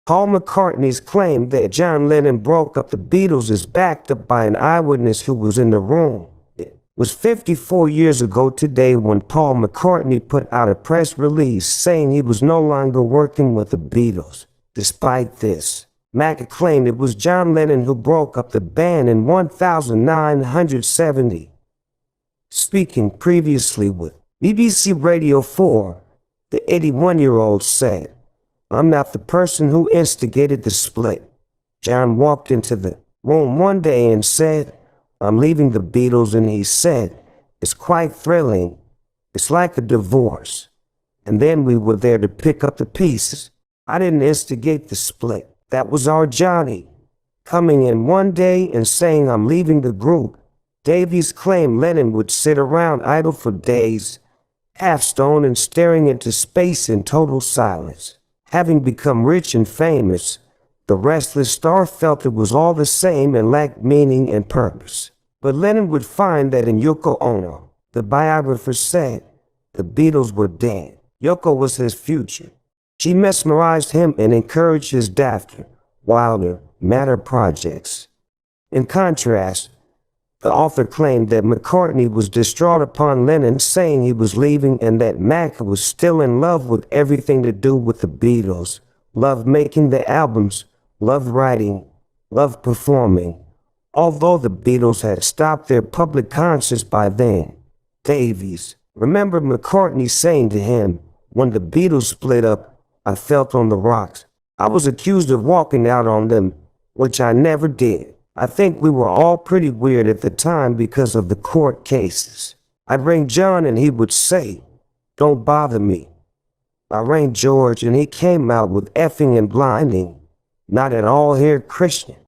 Paul McCartney's claim that John Lennon broke up the Beatles is backed up by an eyewitness who was in the room. It was 54 years ago today when Paul McCartney put out a press release saying he was no longer working with the Beatles. Despite this, Mac claimed it was John Lennon who broke up the band in 1970. Speaking previously with BBC Radio 4, the 81-year-old said, "I'm not the person who instigated the split. John walked into the room one day and said, 'I'm leaving the Beatles,' and he said, 'It's quite thrilling. It's like a divorce.' And then we were there to pick up the pieces. I didn't instigate the split. That was our Johnny coming in one day and saying, 'I'm leaving the group.'" Davies claimed Lennon would sit around idle for days, half stoned and staring into space in total silence. Having become rich and famous, the restless star felt it was all the same and lacked meaning and purpose. But Lennon would find that in Yoko Ono, the biographer said, the Beatles were dead. Yoko was his future. She mesmerized him and encouraged his dafter, wilder, madder projects. In contrast, the author claimed that McCartney was distraught upon Lennon saying he was leaving and that Mac was still in love with everything to do with the Beatles, loved making the albums, loved writing, loved performing, although the Beatles had stopped their public concerts by then. Davies remembered McCartney saying to him, "When the Beatles split up, I felt on the rocks. I was accused of walking out on them, which I never did. I think we were all pretty weird at the time because of the court cases. I'd ring John and he would say, 'Don't bother me.' I rang George and he came out with effing and blinding. Not at all here Christian."